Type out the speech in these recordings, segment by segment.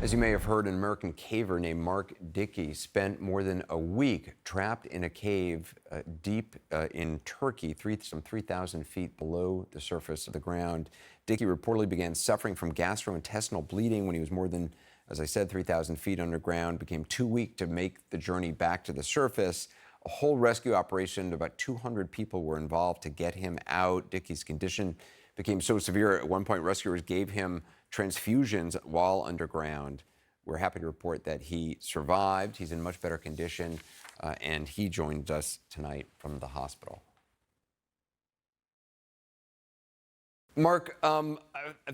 As you may have heard, an American caver named Mark Dickey spent more than a week trapped in a cave deep in Turkey, some 3,000 feet below the surface of the ground. Dickey reportedly began suffering from gastrointestinal bleeding when he was more than, as I said, 3,000 feet underground, became too weak to make the journey back to the surface. A whole rescue operation, about 200 people were involved to get him out. Dickey's condition became so severe, at one point rescuers gave him transfusions while underground. We're happy to report that he survived. He's in much better condition, and he joins us tonight from the hospital. Mark,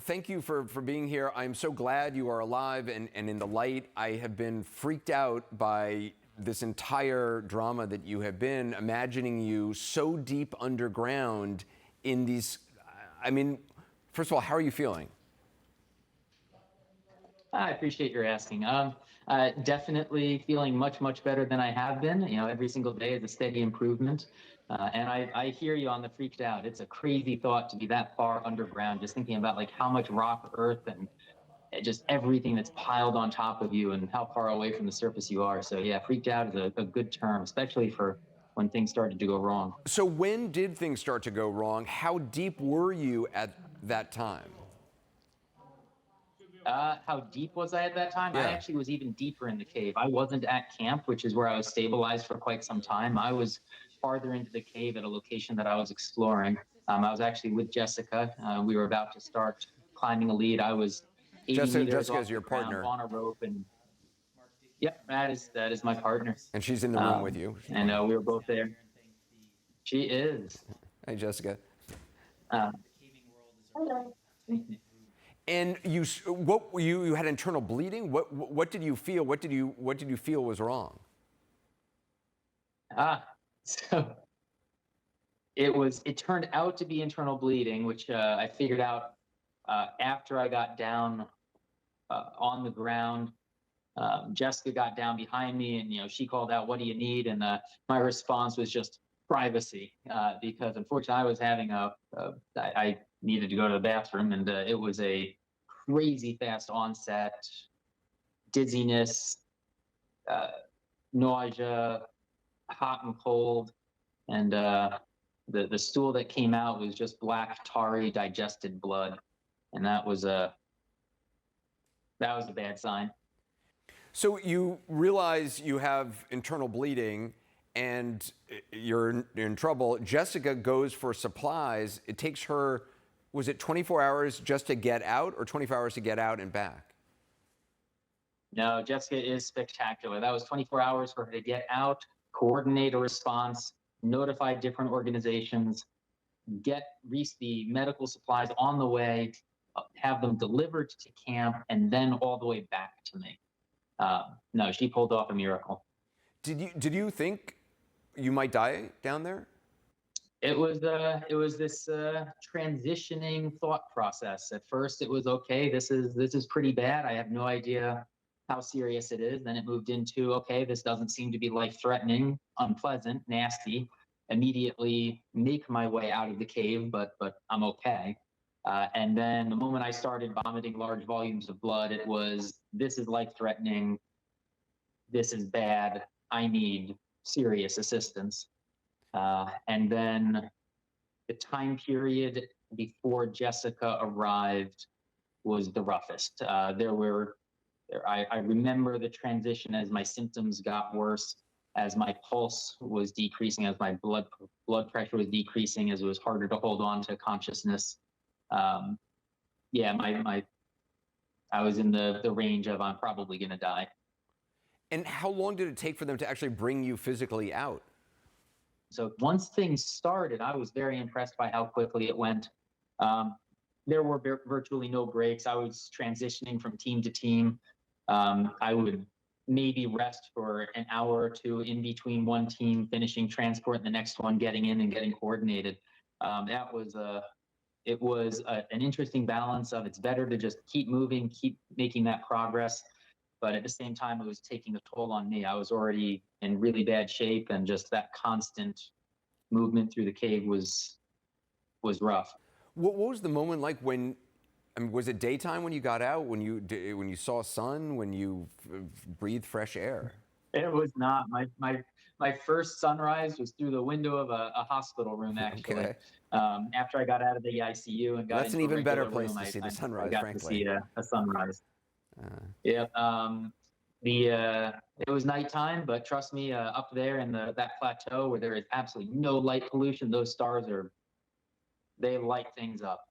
thank you for being here. I'm so glad you are alive and in the light. I have been freaked out by this entire drama that you have been, imagining you so deep underground in these, I mean, first of all, how are you feeling? I appreciate your asking. Definitely feeling much better than I have been. You know, every single day is a steady improvement. And I hear you on the freaked out. It's a crazy thought to be that far underground, just thinking about like how much rock, earth, and just everything that's piled on top of you and how far away from the surface you are. So yeah, freaked out is a good term, especially for when things started to go wrong. So when did things start to go wrong? How deep were you at that time? How deep was I at that time? I Yeah. actually was even deeper in the cave. I wasn't at camp, which is where I was stabilized for quite some time. I was farther into the cave at a location that I was exploring. I was actually with Jessica. We were about to start climbing a lead. I was 80 meters Jessica off is your the ground partner, on a rope, and yep, that is my partner. and she's in the room with you. And we were both there. She is. Hey, Jessica. Uh, And you had internal bleeding. What did you feel? What did you feel was wrong? so it turned out to be internal bleeding, which I figured out after I got down on the ground. Jessica got down behind me, and she called out, "What do you need?" And my response was just privacy, because unfortunately I was having I needed to go to the bathroom, and it was a crazy fast onset, dizziness, uh, nausea, hot and cold, and the stool that came out was just black, tarry, digested blood, and that was a bad sign. So you realize you have internal bleeding and you're in trouble. Jessica goes for supplies. It takes her, was it 24 hours just to get out, or 24 hours to get out and back? No, Jessica is spectacular. That was 24 hours for her to get out, coordinate a response, notify different organizations, get the medical supplies on the way, have them delivered to camp, and then all the way back to me. No, she pulled off a miracle. Did you think you might die down there? It was this transitioning thought process. At first, it was okay. This is pretty bad. I have no idea how serious it is. Then it moved into, okay, this doesn't seem to be life-threatening, unpleasant, nasty. Immediately make my way out of the cave, but I'm okay. And then the moment I started vomiting large volumes of blood, it was, this is life-threatening. This is bad. I need serious assistance. And then the time period before Jessica arrived was the roughest. I remember the transition as my symptoms got worse, as my pulse was decreasing, as my blood pressure was decreasing, as it was harder to hold on to consciousness. Yeah, I was in the range of, I'm probably gonna die. And how long did it take for them to actually bring you physically out? So once things started, I was very impressed by how quickly it went. There were virtually no breaks. I was transitioning from team to team. I would maybe rest for an hour or two in between one team finishing transport and the next one getting in and getting coordinated. It was an interesting balance of, it's better to just keep moving, keep making that progress. But at the same time, it was taking a toll on me. I was already in really bad shape, and just that constant movement through the cave was rough. What was the moment like when I mean, was it daytime when you got out? When you saw sun? When you breathed fresh air? It was not my first sunrise was through the window of a hospital room actually. Okay. After I got out of the ICU and Well, got that's an into a even better regular place room, to see the I sunrise, got to frankly. see a sunrise. Uh, Yeah. It was nighttime, but trust me, up there in that plateau where there is absolutely no light pollution, those stars they light things up.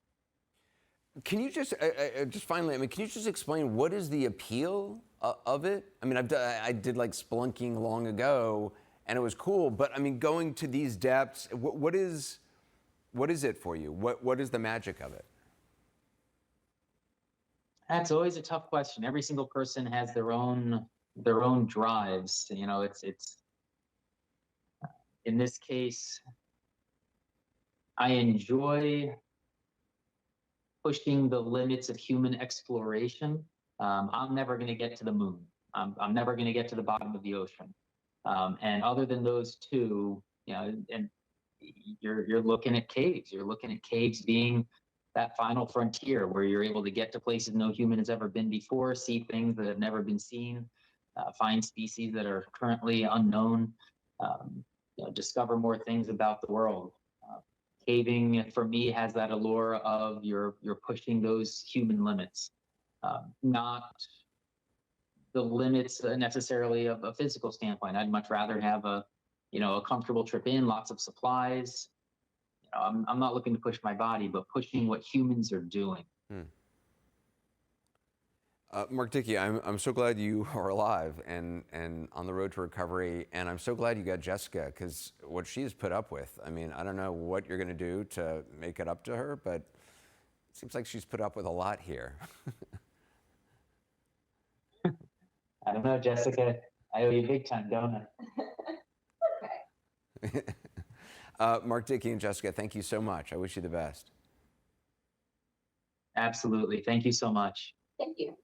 Can you just finally? I mean, can you just explain what is the appeal of it? I mean, I did like spelunking long ago, and it was cool. But I mean, going to these depths, what is it for you? What is the magic of it? That's always a tough question. Every single person has their own drives. You know, it's in this case, I enjoy pushing the limits of human exploration. I'm never going to get to the moon. I'm never going to get to the bottom of the ocean. And other than those two, you know, and you're looking at caves. You're looking at caves being that final frontier where you're able to get to places no human has ever been before, see things that have never been seen, find species that are currently unknown, you know, discover more things about the world. Caving for me has that allure of you're pushing those human limits, not the limits necessarily of a physical standpoint. I'd much rather have a comfortable trip in, lots of supplies. You know, I'm not looking to push my body, but pushing what humans are doing. Hmm. Mark Dickey, I'm so glad you are alive and on the road to recovery, and I'm so glad you got Jessica, because what she's put up with, I mean, I don't know what you're going to do to make it up to her, but it seems like she's put up with a lot here. I don't know, Jessica. I owe you big time, don't I? Mark Dickey and Jessica, thank you so much. I wish you the best. Absolutely. Thank you so much. Thank you.